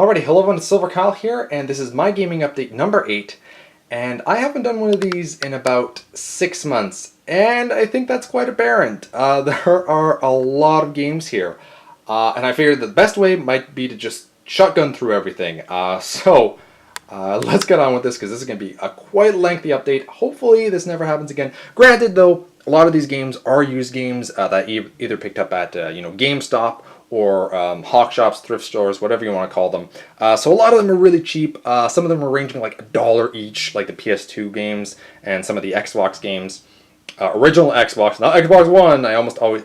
Alrighty, hello everyone, it's Silver Kyle here, and this is my gaming update number 8, and I haven't done one of these in about 6 months, and I think that's quite apparent. There are a lot of games here, and I figured the best way might be to just shotgun through everything. Let's get on with this, because this is going to be a quite lengthy update. Hopefully this never happens again. Granted, though, a lot of these games are used games that either picked up at GameStop or hawk shops, thrift stores, whatever you want to call them. So a lot of them are really cheap. Some of them are ranging like $1 each, like the PS2 games and some of the Xbox games. Original Xbox, not Xbox One.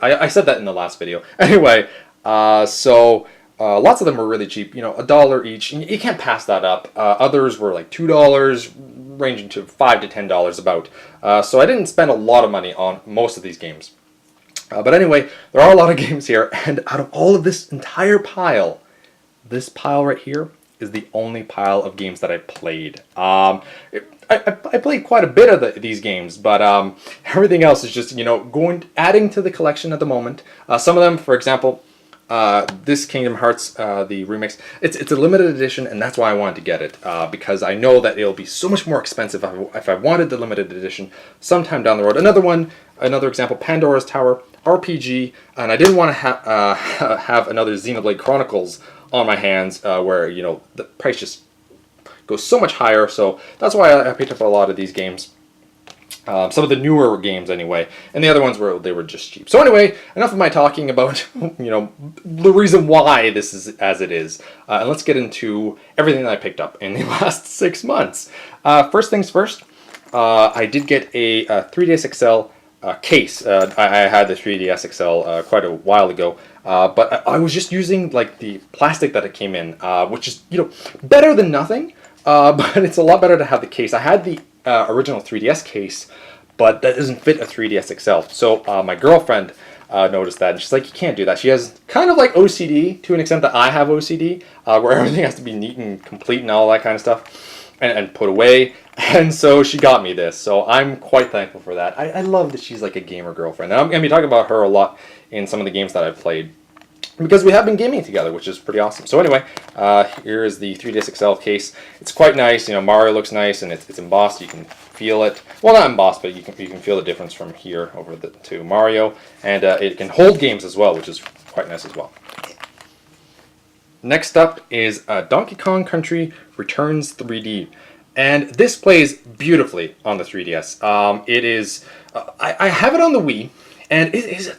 I said that in the last video. Anyway, lots of them are really cheap. $1 each. You can't pass that up. Others were like $2, ranging to $5 to $10 about. So I didn't spend a lot of money on most of these games. But anyway, there are a lot of games here, and out of all of this entire pile, this pile right here is the only pile of games that I played. I played quite a bit of these games, but everything else is just, adding to the collection at the moment. Some of them, for example, this Kingdom Hearts, the remix, it's a limited edition, and that's why I wanted to get it, because I know that it'll be so much more expensive if I wanted the limited edition sometime down the road. Another example, Pandora's Tower RPG, and I didn't want to have another Xenoblade Chronicles on my hands, where the price just goes so much higher. So that's why I picked up a lot of these games. Some of the newer games anyway, and the other ones they were just cheap. So anyway, enough of my talking about the reason why this is as it is, and let's get into everything that I picked up in the last 6 months. First things first, I did get a 3DS XL case. I had the 3DS XL quite a while ago, but I was just using like the plastic that it came in, which is better than nothing, but it's a lot better to have the case. I had the original 3DS case, but that doesn't fit a 3DS XL. So my girlfriend noticed that, and she's like, you can't do that. She has kind of like OCD to an extent that I have OCD, where everything has to be neat and complete and all that kind of stuff, and put away. And so she got me this, so I'm quite thankful for that. I love that she's like a gamer girlfriend, and I'm going to be talking about her a lot in some of the games that I've played, because we have been gaming together, which is pretty awesome. So anyway, here is the 3DS XL case. It's quite nice. Mario looks nice, and it's embossed. You can feel it. Well, not embossed, but you can feel the difference from here over to Mario, and it can hold games as well, which is quite nice as well. Next up is Donkey Kong Country Returns 3D. And this plays beautifully on the 3DS. It is, I have it on the Wii, and it's a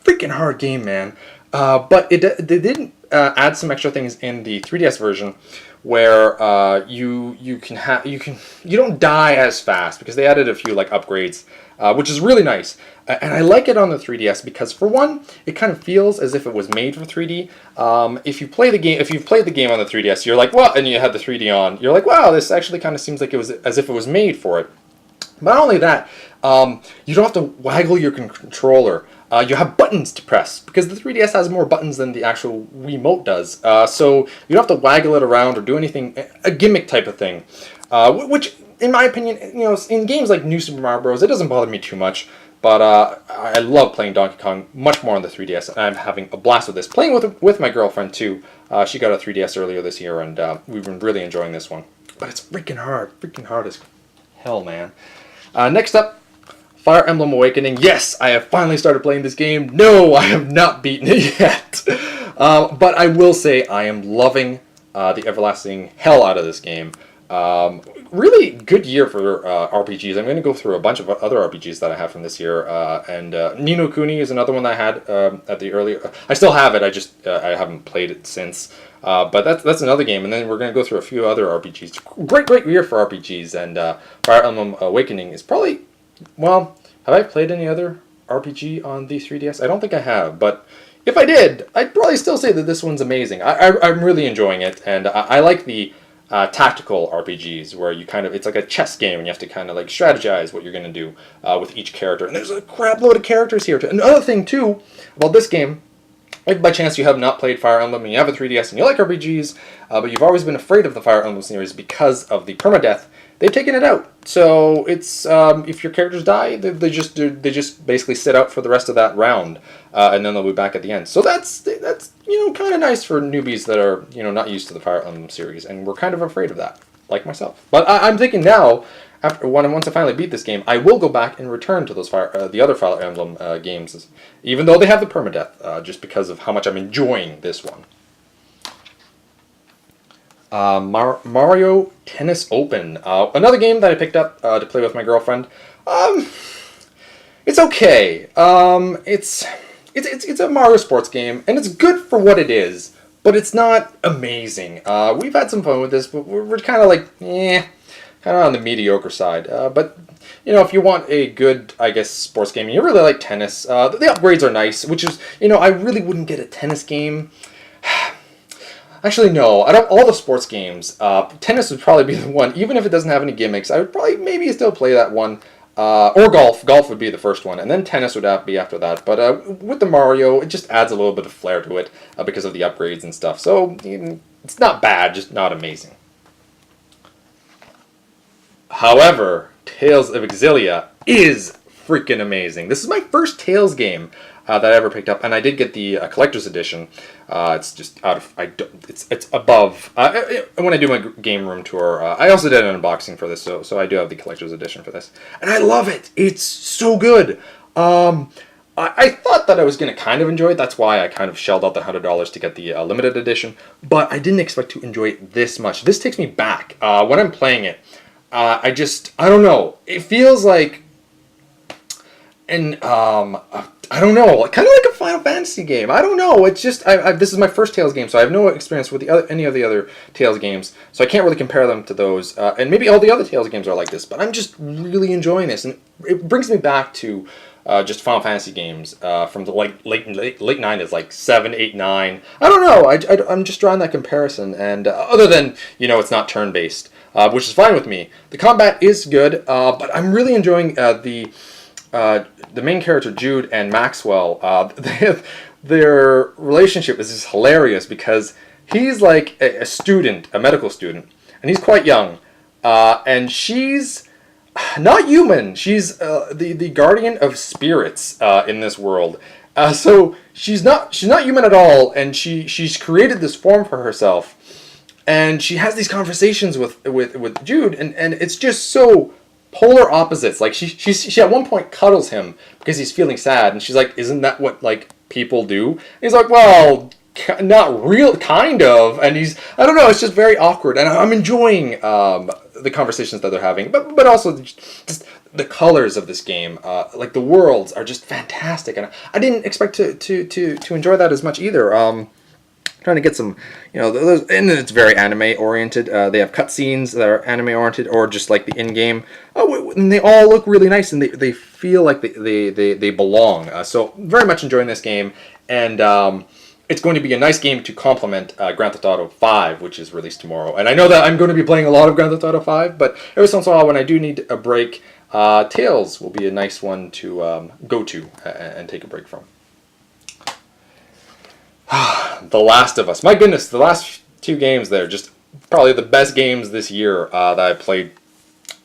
freaking hard game, man. But they did add some extra things in the 3DS version, where you don't die as fast, because they added a few like upgrades, which is really nice. And I like it on the 3DS because, for one, it kind of feels as if it was made for 3D. If you've played the game on the 3DS, you're like, well, and you had the 3D on, you're like, wow, this actually kind of seems like it was as if it was made for it. But not only that, you don't have to waggle your controller. You have buttons to press, because the 3DS has more buttons than the actual Wiimote does. So you don't have to waggle it around or do anything, a gimmick type of thing. Which, in my opinion, in games like New Super Mario Bros., it doesn't bother me too much. But I love playing Donkey Kong much more on the 3DS, and I'm having a blast with this. Playing with my girlfriend, too. She got a 3DS earlier this year, and we've been really enjoying this one. But it's freaking hard as hell, man. Next up, Fire Emblem Awakening. Yes, I have finally started playing this game. No, I have not beaten it yet. But I will say I am loving the everlasting hell out of this game. Really good year for RPGs. I'm going to go through a bunch of other RPGs that I have from this year, and Ni no Kuni is another one that I had at the earlier. I still have it. I haven't played it since. But that's another game, and then we're going to go through a few other RPGs. Great year for RPGs, and Fire Emblem Awakening is probably, well, have I played any other RPG on the 3DS? I don't think I have, but if I did, I'd probably still say that this one's amazing. I'm really enjoying it, and I like the tactical RPGs, where it's like a chess game, and you have to kind of like strategize what you're going to do with each character. And there's a crap load of characters here. Another thing, too, about this game, if by chance you have not played Fire Emblem and you have a 3DS and you like RPGs, but you've always been afraid of the Fire Emblem series because of the permadeath, they've taken it out. So it's if your characters die, they just basically sit out for the rest of that round, and then they'll be back at the end. So that's kind of nice for newbies that are, not used to the Fire Emblem series, and we're kind of afraid of that, like myself. But I'm thinking now, once I finally beat this game, I will go back and return to those the other Fire Emblem games, even though they have the permadeath, just because of how much I'm enjoying this one. Mario Tennis Open, another game that I picked up to play with my girlfriend. It's okay. It's a Mario sports game, and it's good for what it is, but it's not amazing. We've had some fun with this, but we're kind of like, kind of on the mediocre side. But if you want a good, I guess, sports game, and you really like tennis, the upgrades are nice. Which is, I really wouldn't get a tennis game. Actually, no. Out of all the sports games, tennis would probably be the one. Even if it doesn't have any gimmicks, I would probably maybe still play that one. Or golf. Golf would be the first one, and then tennis would be after that. But with the Mario, it just adds a little bit of flair to it because of the upgrades and stuff. So it's not bad, just not amazing. However, Tales of Xillia is freaking amazing. This is my first Tales game that I ever picked up, and I did get the collector's edition. It's just out of it's above when I do my game room tour. I also did an unboxing for this, so I do have the collector's edition for this, and I love it. It's so good. I thought that I was going to kind of enjoy it. That's why I kind of shelled out the $100 to get the limited edition, but I didn't expect to enjoy it this much. This takes me back when I'm playing it. I don't know. It feels like I don't know, kind of like a Final Fantasy game. I don't know. It's just this is my first Tales game, so I have no experience with any of the other Tales games, so I can't really compare them to those. And maybe all the other Tales games are like this, but I'm just really enjoying this, and it brings me back to just Final Fantasy games from the late 90s, like 7, 8, 9. I don't know. I'm just drawing that comparison, and other than it's not turn based, which is fine with me. The combat is good, but I'm really enjoying the main character, Jude, and Maxwell. Their relationship is just hilarious because he's like a student, a medical student, and he's quite young, and she's not human. She's the guardian of spirits in this world. So she's not human at all, and she's created this form for herself, and she has these conversations with Jude, and it's just so polar opposites. Like she at one point cuddles him because he's feeling sad, and she's like, "Isn't that what like people do?" And he's like, "Well, not real, kind of." And I don't know. It's just very awkward, and I'm enjoying the conversations that they're having, but also just the colors of this game. Like the worlds are just fantastic, and I didn't expect to enjoy that as much either. Trying to get some, and it's very anime oriented. They have cutscenes that are anime oriented, or just like the in-game. And they all look really nice, and they feel like they belong. So very much enjoying this game, and it's going to be a nice game to complement Grand Theft Auto 5, which is released tomorrow. And I know that I'm going to be playing a lot of Grand Theft Auto 5, but every once in a while when I do need a break, Tales will be a nice one to go to and take a break from. The Last of Us. My goodness, the last 2 games there, just probably the best games this year that I played.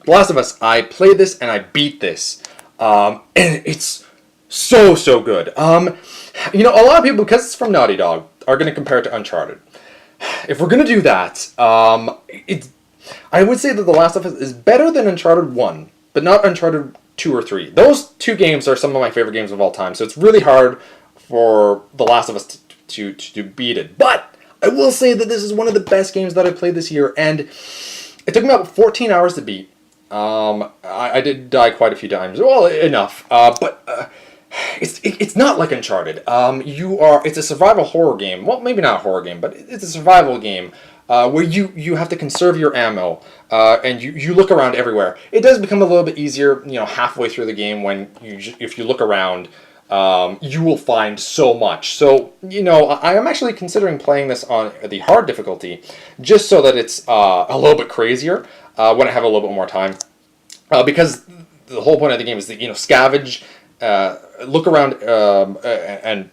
The Last of Us, I played this and I beat this. And it's so good. A lot of people, because it's from Naughty Dog, are going to compare it to Uncharted. If we're going to do that, I would say that The Last of Us is better than Uncharted 1, but not Uncharted 2 or 3. Those 2 games are some of my favorite games of all time, so it's really hard for The Last of Us to beat it. But I will say that this is one of the best games that I played this year, and it took me about 14 hours to beat. I did die quite a few times. Well, enough. But it's not like Uncharted. It's a survival horror game. Well, maybe not a horror game, but it's a survival game where you have to conserve your ammo, and you look around everywhere. It does become a little bit easier, halfway through the game when if you look around. You will find so much. So, I am actually considering playing this on the hard difficulty, just so that it's a little bit crazier when I have a little bit more time. Because the whole point of the game is that, scavenge, look around and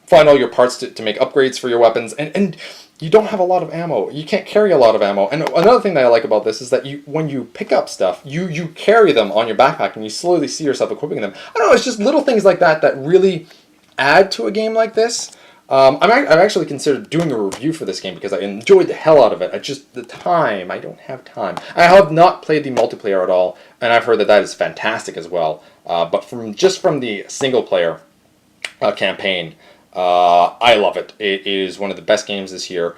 find all your parts to make upgrades for your weapons, and you don't have a lot of ammo. You can't carry a lot of ammo. And another thing that I like about this is that when you pick up stuff, you carry them on your backpack, and you slowly see yourself equipping them. I don't know, it's just little things like that that really add to a game like this. I've actually considered doing a review for this game because I enjoyed the hell out of it. I don't have time. I have not played the multiplayer at all, and I've heard that is fantastic as well. But from the single player campaign, I love it. It is one of the best games this year.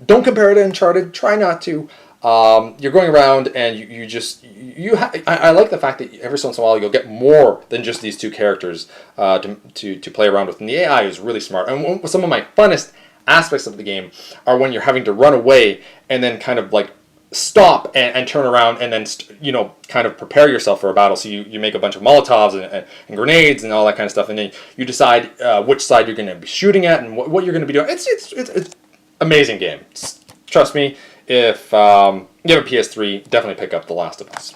Don't compare it to Uncharted. Try not to. You're going around and I like the fact that every once in a while you'll get more than just these two characters to play around with. And the AI is really smart. And some of my funnest aspects of the game are when you're having to run away and then kind of like stop and turn around and then kind of prepare yourself for a battle. So you make a bunch of Molotovs and grenades and all that kind of stuff, and then you decide which side you're going to be shooting at and what you're going to be doing. It's amazing game. Trust me. If you have a PS3, definitely pick up The Last of Us.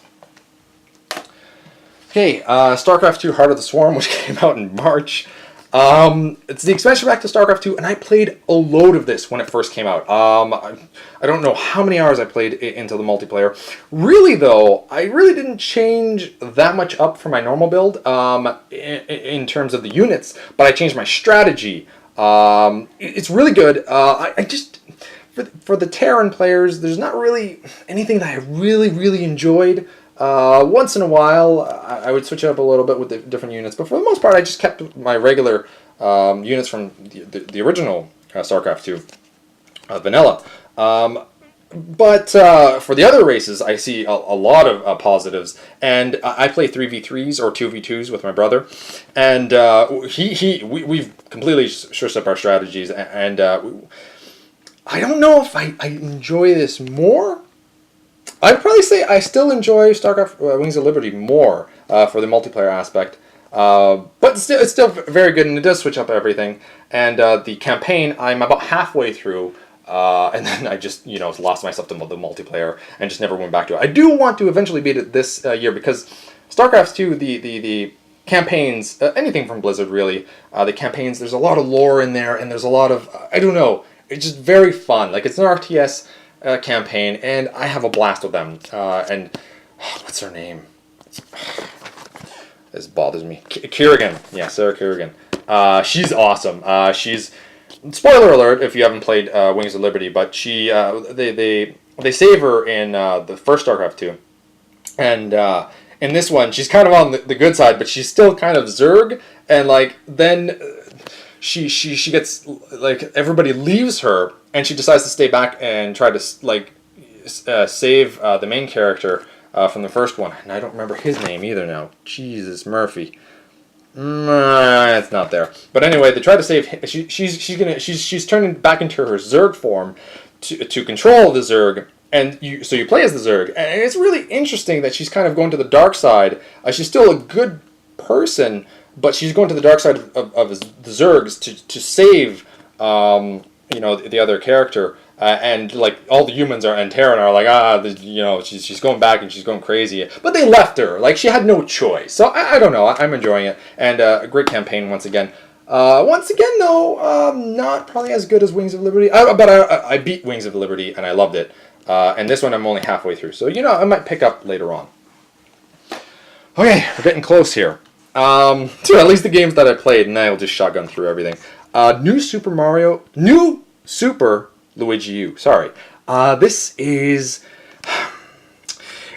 Okay, Starcraft II Heart of the Swarm, which came out in March. It's the expansion pack to Starcraft II, and I played a load of this when it first came out. I don't know how many hours I played into the multiplayer. Really, though, I really didn't change that much up from my normal build in terms of the units, but I changed my strategy. It's really good. I just... For the Terran players, there's not really anything that I really enjoyed. Once in a while, I would switch it up a little bit with the different units, but for the most part, I just kept my regular units from the original StarCraft II vanilla. But for the other races, I see a lot of positives, and I play 3v3s or 2v2s with my brother, and we've completely switched up our strategies, and I don't know if I enjoy this more. I'd probably say I still enjoy StarCraft Wings of Liberty more for the multiplayer aspect. But it's still very good, and it does switch up everything. And the campaign, I'm about halfway through, and then I just lost myself to the multiplayer and just never went back to it. I do want to eventually beat it this year because StarCraft II, the campaigns, anything from Blizzard really, the campaigns, there's a lot of lore in there, and there's a lot of, I don't know, it's just very fun. Like, it's an RTS campaign, and I have a blast with them. What's her name? This bothers me. Kerrigan. Yeah, Sarah Kerrigan. She's awesome. She's... Spoiler alert if you haven't played Wings of Liberty, but they save her in the first StarCraft II. And in this one, she's kind of on the good side, but she's still kind of Zerg, and like then... She gets, like, everybody leaves her, and she decides to stay back and try to, like, save the main character from the first one. And I don't remember his name either now. Jesus, Murphy. It's not there. But anyway, they try to save him. She's turning back into her Zerg form to control the Zerg. And so you play as the Zerg. And it's really interesting that she's kind of going to the dark side. She's still a good person, but she's going to the dark side of the Zergs to save, the other character, and like all the humans and Terran are like, she's going back and she's going crazy, but they left her, like she had no choice. So I don't know, I'm enjoying it, and a great campaign once again. Though, not probably as good as Wings of Liberty, but I beat Wings of Liberty and I loved it, and this one I'm only halfway through, so I might pick up later on. Okay, we're getting close here. So at least the games that I played, and I'll just shotgun through everything. New Super Luigi U. Sorry. This is...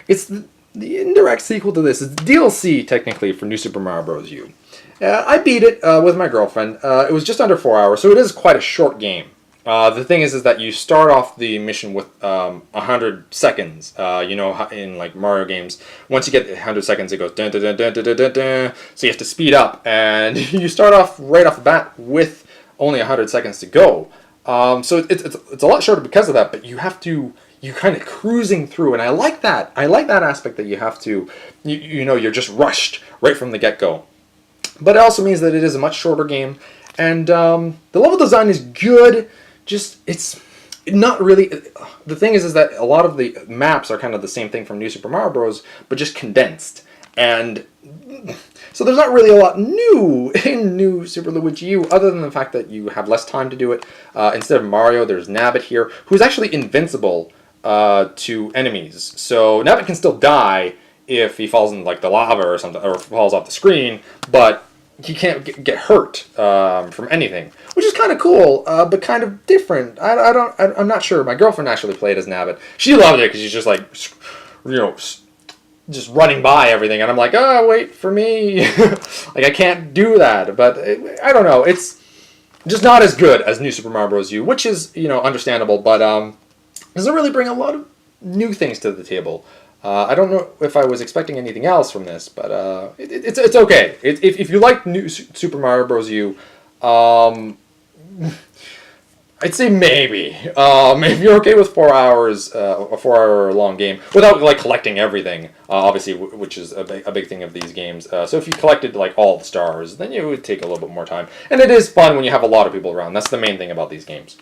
It's the indirect sequel to this. It's DLC, technically, for New Super Mario Bros. U. I beat it with my girlfriend. It was just under 4 hours, so it is quite a short game. The thing is that you start off the mission with 100 seconds. In like Mario games, once you get 100 seconds, it goes dun dun dun dun dun dun dun dun. So you have to speed up, and you start off right off the bat with only 100 seconds to go. So it's a lot shorter because of that. But you're kind of cruising through, and I like that. I like that aspect that you have to, you're just rushed right from the get-go. But it also means that it is a much shorter game, and the level design is good. Just, it's not really... The thing is that a lot of the maps are kind of the same thing from New Super Mario Bros., but just condensed. And so there's not really a lot new in New Super Luigi U, other than the fact that you have less time to do it. Instead of Mario, there's Nabbit here, who's actually invincible to enemies. So Nabbit can still die if he falls in like the lava or something, or falls off the screen, but he can't get hurt from anything, which is kind of cool, but kind of different. I'm not sure. My girlfriend actually played as Nabbit. She loved it because she's just like, you know, just running by everything, and I'm like, oh, wait for me. Like, I can't do that. But I don't know. It's just not as good as New Super Mario Bros. U, which is, you know, understandable, but doesn't really bring a lot of new things to the table. I don't know if I was expecting anything else from this, but it's okay. If you like New Super Mario Bros. U, I'd say maybe. If you're okay with 4 hours, a 4 hour long game, without like collecting everything, obviously, which is a big thing of these games. So if you collected like all the stars, then it would take a little bit more time. And it is fun when you have a lot of people around. That's the main thing about these games.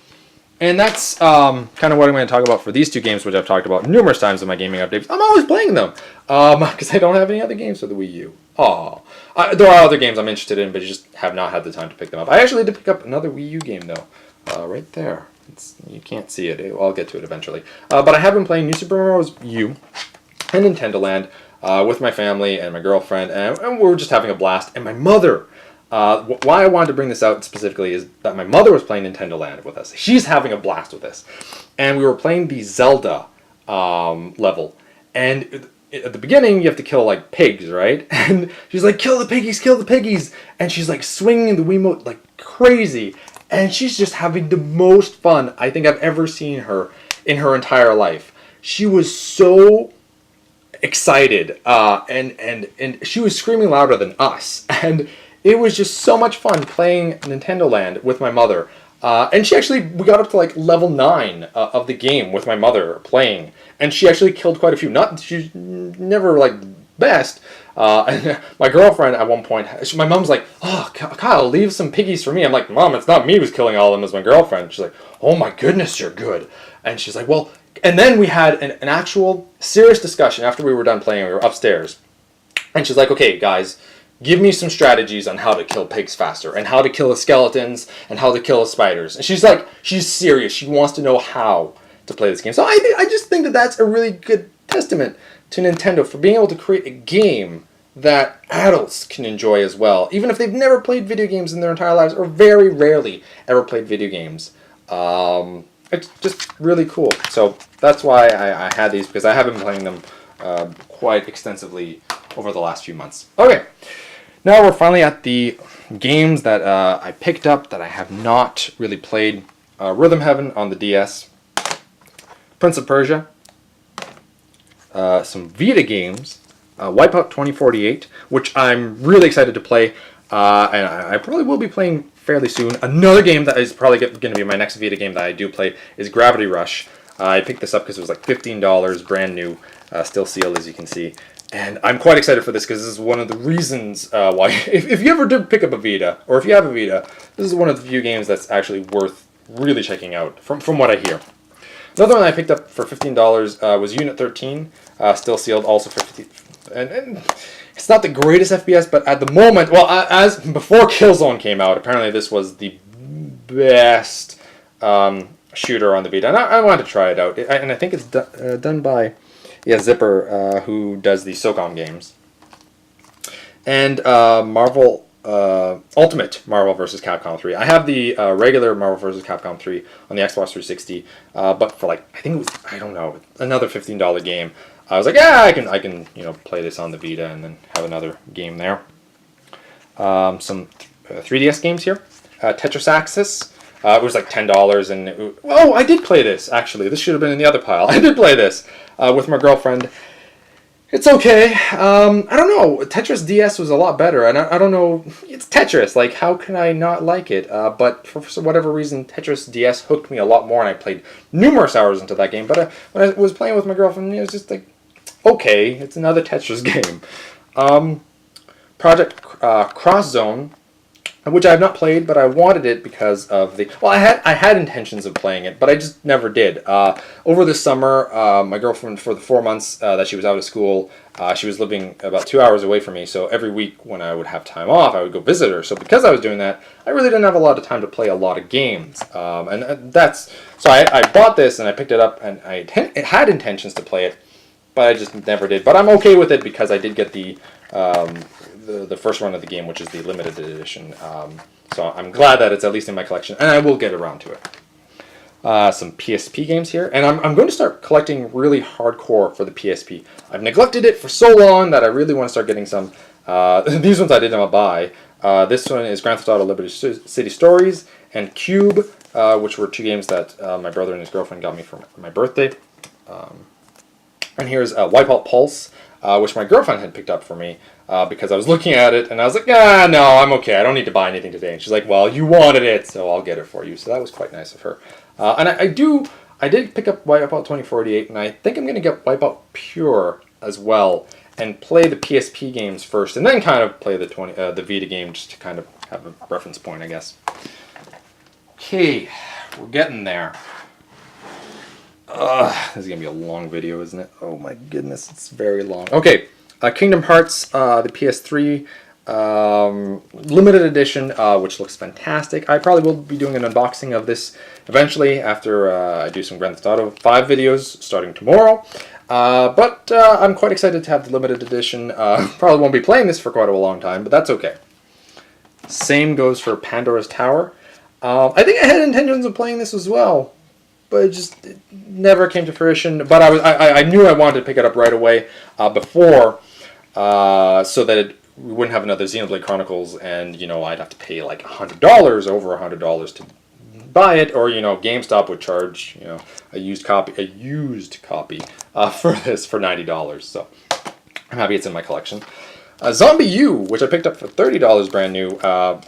And that's kind of what I'm going to talk about for these two games, which I've talked about numerous times in my gaming updates. I'm always playing them because I don't have any other games for the Wii U. There are other games I'm interested in, but I just have not had the time to pick them up. I actually did pick up another Wii U game, though. Right there. You can't see it. I'll get to it eventually. But I have been playing New Super Mario Bros. U and Nintendo Land with my family and my girlfriend, and we were just having a blast. And my mother, why I wanted to bring this out specifically is that my mother was playing Nintendo Land with us. She's having a blast with this. And we were playing the Zelda level. And at the beginning, you have to kill, like, pigs, right? And she's like, kill the piggies, kill the piggies! And she's, like, swinging the Wiimote like crazy. And she's just having the most fun I think I've ever seen her in her entire life. She was so excited, and she was screaming louder than us. And it was just so much fun playing Nintendo Land with my mother. And we got up to like level 9 of the game with my mother playing. And she actually killed quite a few. She's never like best. And my girlfriend at one point, my mom's like, oh, Kyle, leave some piggies for me. I'm like, Mom, it's not me who's killing all of them, it's my girlfriend. She's like, oh my goodness, you're good. And she's like, well, and then we had an actual serious discussion after we were done playing. We were upstairs. And she's like, okay, guys, give me some strategies on how to kill pigs faster, and how to kill the skeletons, and how to kill the spiders. And she's like, she's serious. She wants to know how to play this game. So I just think that that's a really good testament to Nintendo for being able to create a game that adults can enjoy as well, even if they've never played video games in their entire lives, or very rarely ever played video games. It's just really cool. So that's why I had these, because I have been playing them quite extensively over the last few months. Okay, now we're finally at the games that I picked up that I have not really played. Rhythm Heaven on the DS, Prince of Persia, some Vita games, Wipeout 2048, which I'm really excited to play, and I probably will be playing fairly soon. Another game that is probably going to be my next Vita game that I do play is Gravity Rush. I picked this up because it was like $15, brand new, still sealed as you can see. And I'm quite excited for this because this is one of the reasons why, if you ever did pick up a Vita, or if you have a Vita, this is one of the few games that's actually worth really checking out, from what I hear. Another one I picked up for $15 was Unit 13, still sealed, also for $15. And it's not the greatest FPS, but at the moment, well, as before Killzone came out, apparently this was the best shooter on the Vita, and I wanted to try it out. And I think it's done by Zipper, who does the SOCOM games, and Marvel. Ultimate Marvel vs. Capcom 3. I have the regular Marvel vs. Capcom 3 on the Xbox 360, but for like, I think it was, I don't know, another $15 game. I was like, yeah, I can play this on the Vita and then have another game there. Some 3DS games here. Tetris Axis. It was like $10, and I did play this actually. This should have been in the other pile. I did play this with my girlfriend. It's okay. I don't know. Tetris DS was a lot better, and I don't know. It's Tetris. Like, how can I not like it? But for whatever reason, Tetris DS hooked me a lot more, and I played numerous hours into that game. But when I was playing with my girlfriend, it was just like, okay, it's another Tetris game. Project Cross Zone, which I have not played, but I wanted it because of the... Well, I had intentions of playing it, but I just never did. Over the summer, my girlfriend, for the 4 months that she was out of school, she was living about 2 hours away from me, so every week when I would have time off, I would go visit her. So because I was doing that, I really didn't have a lot of time to play a lot of games. And that's... So I bought this, and I picked it up, and I had intentions to play it, but I just never did. But I'm okay with it because I did get the the first run of the game, which is the limited edition. So I'm glad that it's at least in my collection, and I will get around to it. Some PSP games here, and I'm going to start collecting really hardcore for the PSP. I've neglected it for so long that I really want to start getting some. These ones I did not buy. This one is Grand Theft Auto Liberty City Stories and Cube, which were two games that my brother and his girlfriend got me for my birthday. And here's Wipeout Pulse, which my girlfriend had picked up for me because I was looking at it and I was like, no, I'm okay. I don't need to buy anything today. And she's like, well, you wanted it, so I'll get it for you. So that was quite nice of her. And I did pick up Wipeout 2048, and I think I'm going to get Wipeout Pure as well and play the PSP games first, and then kind of play the Vita game just to kind of have a reference point, I guess. Okay, we're getting there. This is going to be a long video, isn't it? Oh my goodness, it's very long. Okay, Kingdom Hearts, the PS3 limited edition, which looks fantastic. I probably will be doing an unboxing of this eventually after I do some Grand Theft Auto 5 videos starting tomorrow. But I'm quite excited to have the limited edition. Probably won't be playing this for quite a long time, but that's okay. Same goes for Pandora's Tower. I think I had intentions of playing this as well, but it never came to fruition. But I knew I wanted to pick it up right away before, so that we wouldn't have another Xenoblade Chronicles, and I'd have to pay like $100, over $100 to buy it, or GameStop would charge a used copy for this for $90. So I'm happy it's in my collection. Zombie U, which I picked up for $30 brand new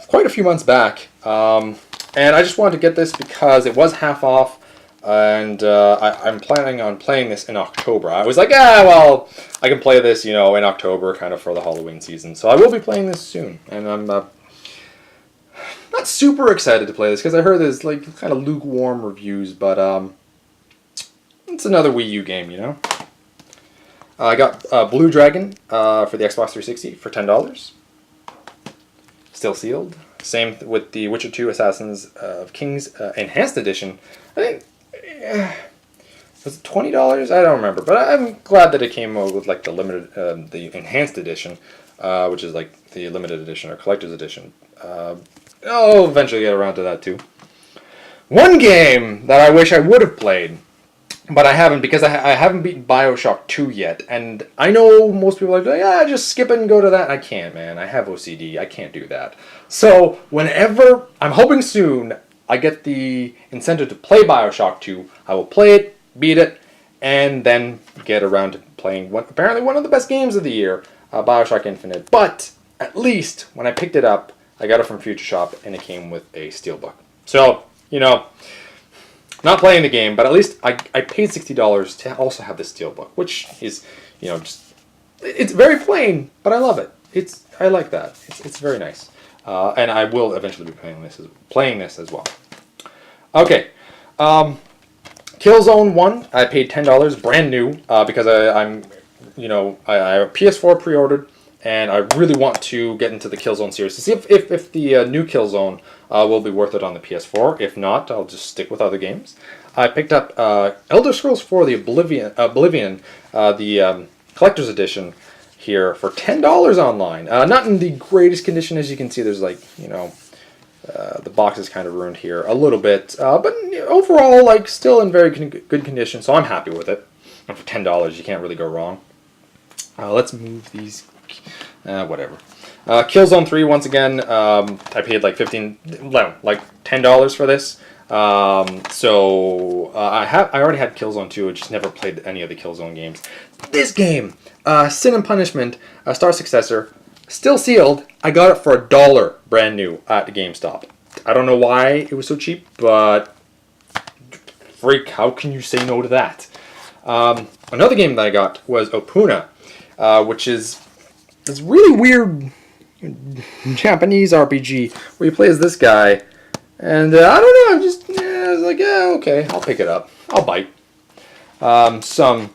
quite a few months back, and I just wanted to get this because it was half off. And I'm planning on playing this in October. I was like, well, I can play this, in October, kind of for the Halloween season. So I will be playing this soon. And I'm not super excited to play this, because I heard there's like kind of lukewarm reviews, but it's another Wii U game, I got Blue Dragon for the Xbox 360 for $10. Still sealed. Same with the Witcher 2 Assassins of Kings Enhanced Edition. I think... was it $20? I don't remember, but I'm glad that it came with like the limited, the enhanced edition, which is like the limited edition or collector's edition. I'll eventually get around to that too. One game that I wish I would have played, but I haven't, because I haven't beaten BioShock 2 yet, and I know most people are like, just skip it and go to that. I can't, man. I have OCD. I can't do that. So whenever, I'm hoping soon, I get the incentive to play BioShock 2, I will play it, beat it, and then get around to playing apparently one of the best games of the year, BioShock Infinite. But at least when I picked it up, I got it from Future Shop, and it came with a steelbook. So, not playing the game, but at least I paid $60 to also have this steelbook, which is, it's very plain, but I love it. I like that. It's very nice. And I will eventually be playing this as well. Okay, Killzone 1. I paid $10, brand new, because I have a PS4 pre-ordered, and I really want to get into the Killzone series to see if the new Killzone will be worth it on the PS4. If not, I'll just stick with other games. I picked up Elder Scrolls 4: The Oblivion, the collector's edition, here for $10 online. Not in the greatest condition, as you can see. There's like, the box is kind of ruined here a little bit, but overall, still in very good condition. So I'm happy with it. And for $10, you can't really go wrong. Let's move these. Whatever. Killzone 3 once again. I paid like $10 for this. So I already had Killzone 2. I just never played any of the Killzone games. This game, Sin and Punishment, Star Successor, still sealed. I got it for $1 brand new at the GameStop. I don't know why it was so cheap, but freak, how can you say no to that? Another game that I got was Opuna, which is this really weird Japanese RPG where you play as this guy, and I don't know, I was like, okay, I'll pick it up. I'll bite. Some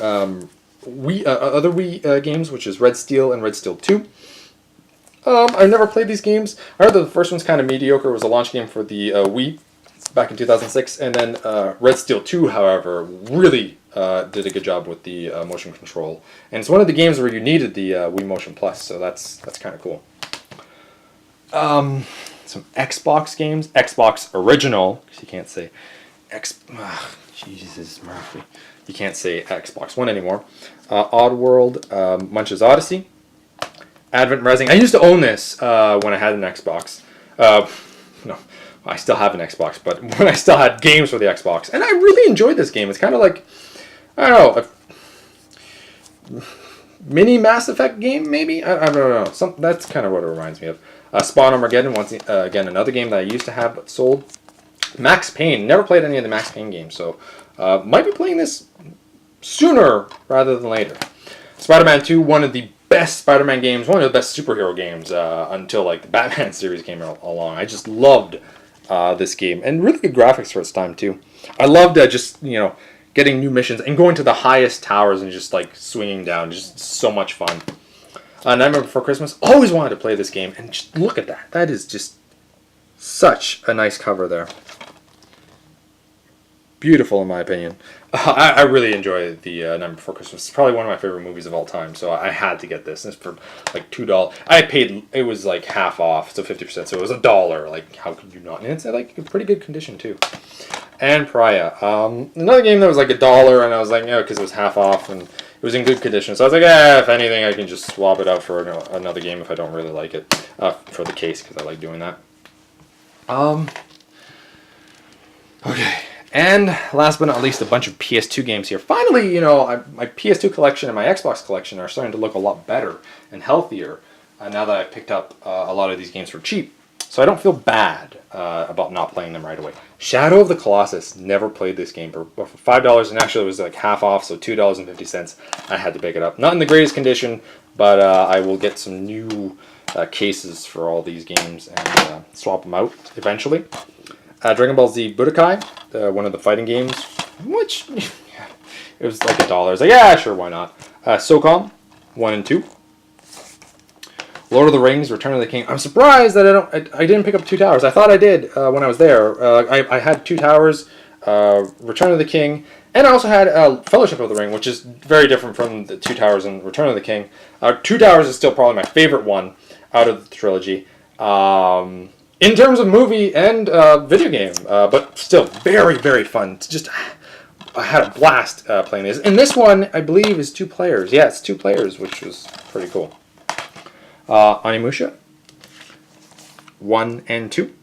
other Wii games, which is Red Steel and Red Steel 2. I've never played these games. I heard that the first one's kind of mediocre. It was a launch game for the Wii back in 2006, and then Red Steel 2, however, really, did a good job with the motion control, and it's one of the games where you needed the Wii Motion Plus, so that's kind of cool. Some Xbox games, Xbox original, because you can't say Jesus Murphy, you can't say Xbox One anymore. Oddworld, Munch's Odyssey, Advent Rising. I used to own this when I had an Xbox. No, I still have an Xbox, but when I still had games for the Xbox, and I really enjoyed this game. It's kind of like, I don't know, a mini Mass Effect game, maybe. I don't know. That's kind of what it reminds me of. Spawn Armageddon, once again, another game that I used to have but sold. Max Payne. Never played any of the Max Payne games, so might be playing this sooner rather than later. Spider-Man 2, one of the best Spider-Man games, one of the best superhero games until like the Batman series came along. I just loved this game, and really good graphics for its time too. I loved just getting new missions and going to the highest towers and just like swinging down. Just so much fun. Nightmare Before Christmas. Always wanted to play this game, and just look at that. That is just such a nice cover there. Beautiful, in my opinion. I really enjoy the Nightmare Before Christmas. It's probably one of my favorite movies of all time, so I had to get this. It's for like $2. I paid, it was like half off, so 50%, so it was $1. Like, how could you not? And it's like in pretty good condition, too. And Pariah. Another game that was like $1, and I was like, because it was half off, and it was in good condition. So I was like, if anything, I can just swap it out for another game if I don't really like it. For the case, because I like doing that. Okay. And last but not least, a bunch of PS2 games here. Finally, my PS2 collection and my Xbox collection are starting to look a lot better and healthier now that I've picked up a lot of these games for cheap. So I don't feel bad about not playing them right away. Shadow of the Colossus. Never played this game for $5, and actually it was like half off, so $2.50. I had to pick it up. Not in the greatest condition, but I will get some new cases for all these games and swap them out eventually. Dragon Ball Z Budokai, one of the fighting games, which it was like $1. I was like, yeah, sure, why not? SOCOM 1 and 2. Lord of the Rings, Return of the King. I'm surprised that I didn't pick up 2 Towers. I thought I did when I was there. I had 2 Towers, Return of the King, and I also had Fellowship of the Ring, which is very different from the 2 Towers and Return of the King. 2 Towers is still probably my favorite one out of the trilogy. In terms of movie and video game, but still very, very fun. I had a blast playing this. And this one, I believe, is 2 players. Yeah, it's 2 players, which was pretty cool. Onimusha 1 and 2.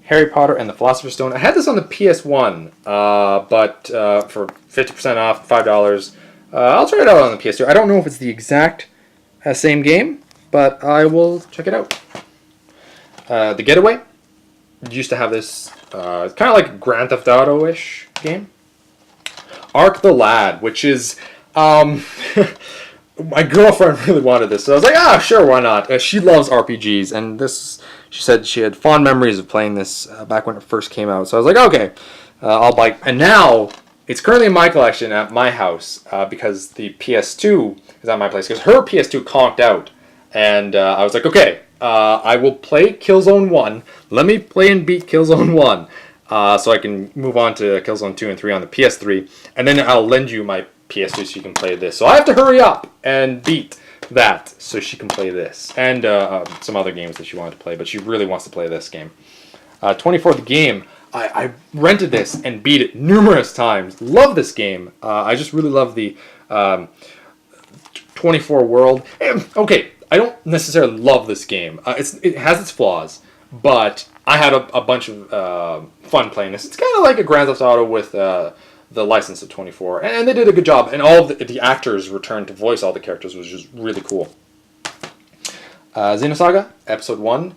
Harry Potter and the Philosopher's Stone. I had this on the PS1, but for 50% off, $5. I'll try it out on the PS2. I don't know if it's the exact same game, but I will check it out. The Getaway. Used to have this, kind of like a Grand Theft Auto-ish game. Ark the Lad, which is, my girlfriend really wanted this, so I was like, sure, why not? She loves RPGs, and she said she had fond memories of playing this back when it first came out, so I was like, okay, I'll buy. And now, it's currently in my collection at my house, because the PS2 is at my place, because her PS2 conked out. And I was like, okay, I will play Killzone 1. Let me play and beat Killzone 1 so I can move on to Killzone 2 and 3 on the PS3. And then I'll lend you my PS2 so you can play this. So I have to hurry up and beat that so she can play this. And some other games that she wanted to play, but she really wants to play this game. 24 the game. I rented this and beat it numerous times. Love this game. I just really love the 24 world. Okay. I don't necessarily love this game. It has its flaws, but I had a bunch of fun playing this. It's kind of like a Grand Theft Auto with the license of 24, and they did a good job. And all of the actors returned to voice all the characters, which was just really cool. Xenosaga Episode 1,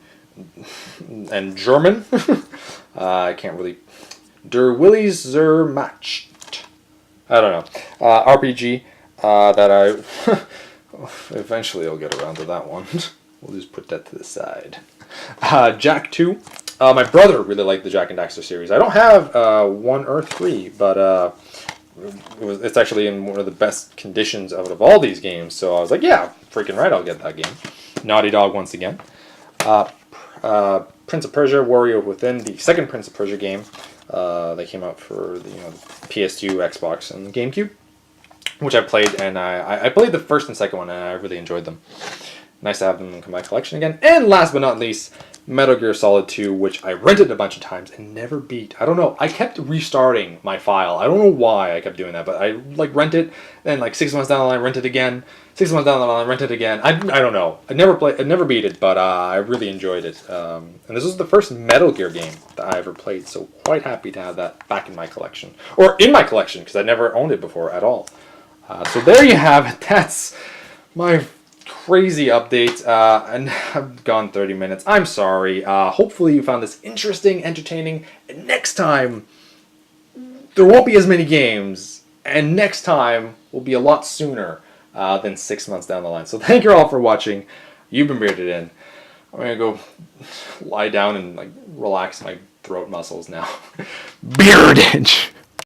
and German. I can't really. Der Willis zur Macht. I don't know. RPG that I. Eventually I'll get around to that one. We'll just put that to the side. Jak 2. My brother really liked the Jak and Daxter series. I don't have 1 or 3, but it's actually in one of the best conditions out of all these games. So I was like, yeah, freaking right, I'll get that game. Naughty Dog once again. Prince of Persia, Warrior Within, the second Prince of Persia game. They came out for the PS2, Xbox, and GameCube, which I played, and I played the first and second one, and I really enjoyed them. Nice to have them in my collection again. And last but not least, Metal Gear Solid 2, which I rented a bunch of times and never beat. I don't know. I kept restarting my file. I don't know why I kept doing that, but I rent it, then 6 months down the line, rent it again. 6 months down the line, rent it again. I don't know. I never beat it, but I really enjoyed it. And this was the first Metal Gear game that I ever played, so quite happy to have that back in my collection. Or in my collection, because I never owned it before at all. So there you have it. That's my crazy update, and I've gone 30 minutes. I'm sorry. Hopefully you found this interesting, entertaining, and next time there won't be as many games, and next time will be a lot sooner than 6 months down the line. So thank you all for watching. You've been Bearded In. I'm gonna go lie down and relax my throat muscles now. Bearded!